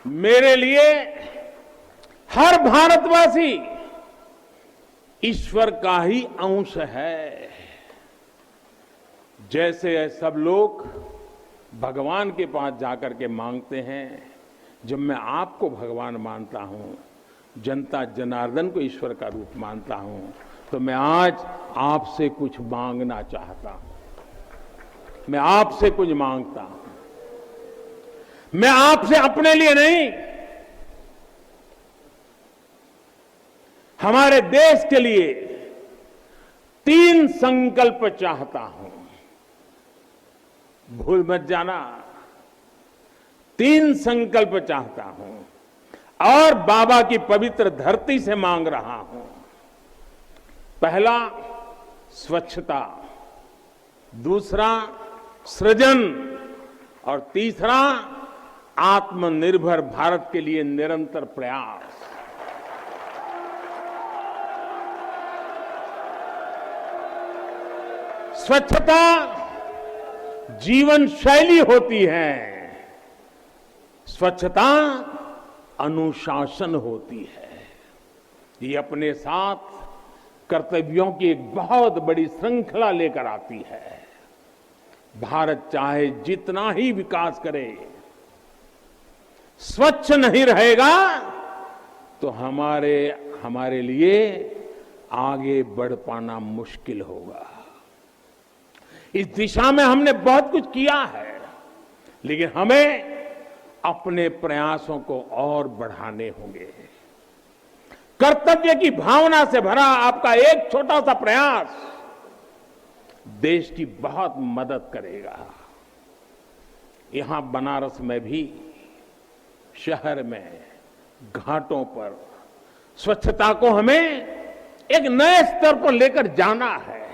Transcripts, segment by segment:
मेरे लिए हर भारतवासी ईश्वर का ही अंश है। जैसे सब लोग भगवान के पास जाकर के मांगते हैं, जब मैं आपको भगवान मानता हूं, जनता जनार्दन को ईश्वर का रूप मानता हूं, तो मैं आज आपसे कुछ मांगना चाहता हूं। मैं आपसे कुछ मांगता हूं। मैं आपसे अपने लिए नहीं, हमारे देश के लिए 3 संकल्प चाहता हूं। भूल मत जाना, 3 संकल्प चाहता हूं और बाबा की पवित्र धरती से मांग रहा हूं। पहला स्वच्छता, दूसरा सृजन और तीसरा आत्मनिर्भर भारत के लिए निरंतर प्रयास। स्वच्छता जीवन शैली होती है, स्वच्छता अनुशासन होती है। ये अपने साथ कर्तव्यों की एक बहुत बड़ी श्रृंखला लेकर आती है। भारत चाहे जितना ही विकास करे, स्वच्छ नहीं रहेगा तो हमारे लिए आगे बढ़ पाना मुश्किल होगा। इस दिशा में हमने बहुत कुछ किया है, लेकिन हमें अपने प्रयासों को और बढ़ाने होंगे। कर्तव्य की भावना से भरा आपका एक छोटा सा प्रयास देश की बहुत मदद करेगा। यहां बनारस में भी, शहर में, घाटों पर स्वच्छता को हमें एक नए स्तर पर लेकर जाना है।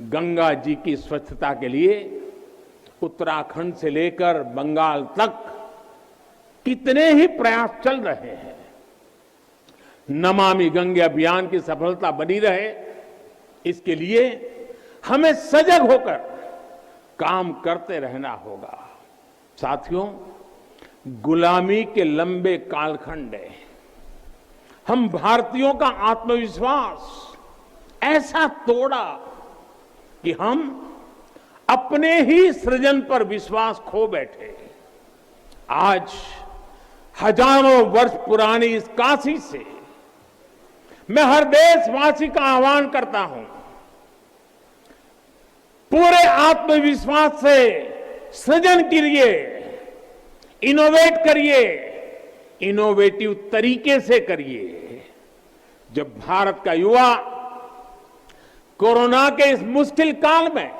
गंगा जी की स्वच्छता के लिए उत्तराखंड से लेकर बंगाल तक कितने ही प्रयास चल रहे हैं। नमामि गंगे अभियान की सफलता बनी रहे, इसके लिए हमें सजग होकर काम करते रहना होगा। साथियों, गुलामी के लंबे कालखंड में हम भारतीयों का आत्मविश्वास ऐसा तोड़ा कि हम अपने ही सृजन पर विश्वास खो बैठे। आज हजारों वर्ष पुरानी इस काशी से मैं हर देशवासी का आह्वान करता हूं, पूरे आत्मविश्वास से सृजन करिए, इनोवेट करिए, इनोवेटिव तरीके से करिए। जब भारत का युवा कोरोना के इस मुश्किल काल में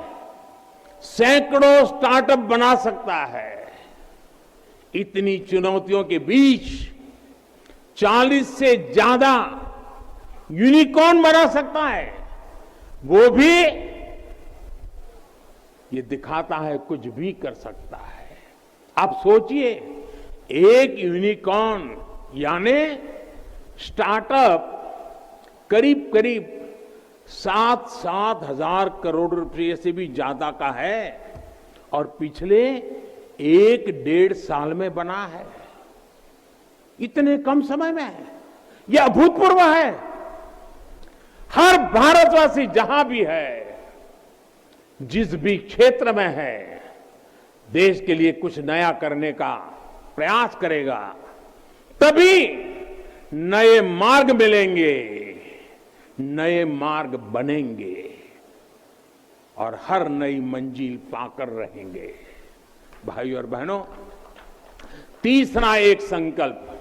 सैकड़ों स्टार्टअप बना सकता है, इतनी चुनौतियों के बीच 40 से ज्यादा यूनिकॉर्न बना सकता है, वो भी ये दिखाता है कुछ भी कर सकता है। आप सोचिए, एक यूनिकॉर्न यानी स्टार्टअप करीब करीब 7 हजार करोड़ रुपए से भी ज्यादा का है और पिछले 1-1.5 साल में बना है। इतने कम समय में यह अभूतपूर्व है। हर भारतवासी जहां भी है, जिस भी क्षेत्र में है, देश के लिए कुछ नया करने का प्रयास करेगा, तभी नए मार्ग मिलेंगे, नए मार्ग बनेंगे और हर नई मंजिल पाकर रहेंगे। भाई और बहनों, तीसरा एक संकल्प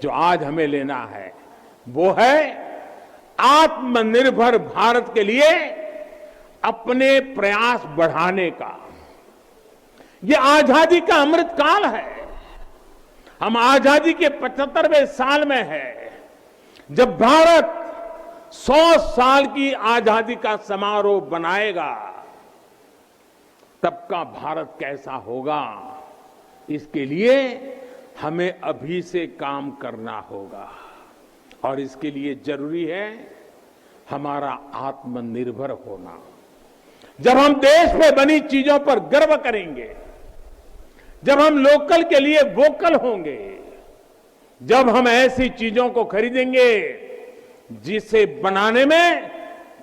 जो आज हमें लेना है वो है आत्मनिर्भर भारत के लिए अपने प्रयास बढ़ाने का। ये आजादी का अमृत काल है। हम आजादी के 75वें साल में हैं, जब भारत 100 साल की आजादी का समारोह बनाएगा, तब का भारत कैसा होगा, इसके लिए हमें अभी से काम करना होगा। और इसके लिए जरूरी है हमारा आत्मनिर्भर होना। जब हम देश में बनी चीजों पर गर्व करेंगे, जब हम लोकल के लिए वोकल होंगे, जब हम ऐसी चीजों को खरीदेंगे जिसे बनाने में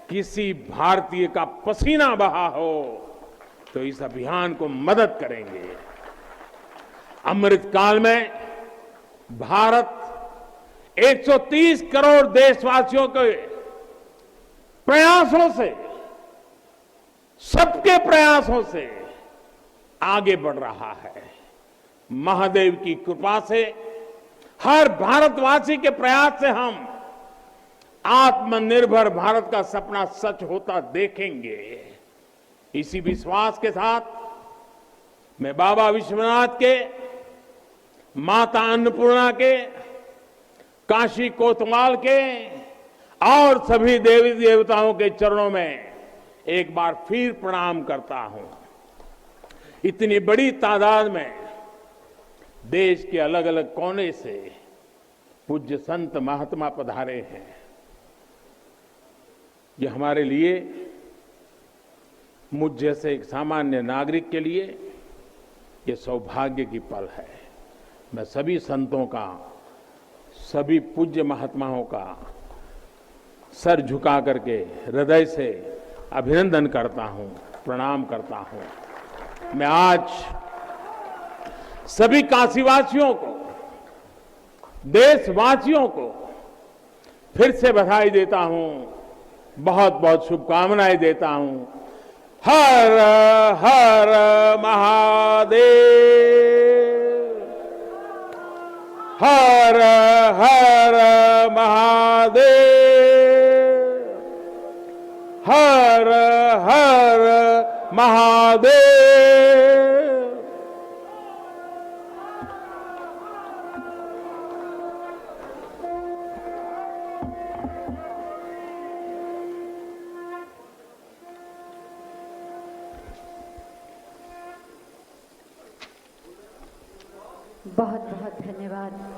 किसी भारतीय का पसीना बहा हो, तो इस अभियान को मदद करेंगे। अमृत काल में भारत 130 करोड़ देशवासियों के प्रयासों से, सबके प्रयासों से आगे बढ़ रहा है। महादेव की कृपा से, हर भारतवासी के प्रयास से हम आत्मनिर्भर भारत का सपना सच होता देखेंगे। इसी विश्वास के साथ मैं बाबा विश्वनाथ के, माता अन्नपूर्णा के, काशी कोतवाल के और सभी देवी देवताओं के चरणों में एक बार फिर प्रणाम करता हूं। इतनी बड़ी तादाद में देश के अलग अलग कोने से पूज्य संत महात्मा पधारे हैं। ये हमारे लिए, मुझ जैसे एक सामान्य नागरिक के लिए ये सौभाग्य की पल है। मैं सभी संतों का, सभी पूज्य महात्माओं का सर झुका करके हृदय से अभिनंदन करता हूं, प्रणाम करता हूं। मैं आज सभी काशीवासियों को, देशवासियों को फिर से बधाई देता हूं, बहुत बहुत शुभकामनाएं देता हूं। हर हर महादेव, हर हर महादेव, हर हर महादेव। बहुत बहुत धन्यवाद।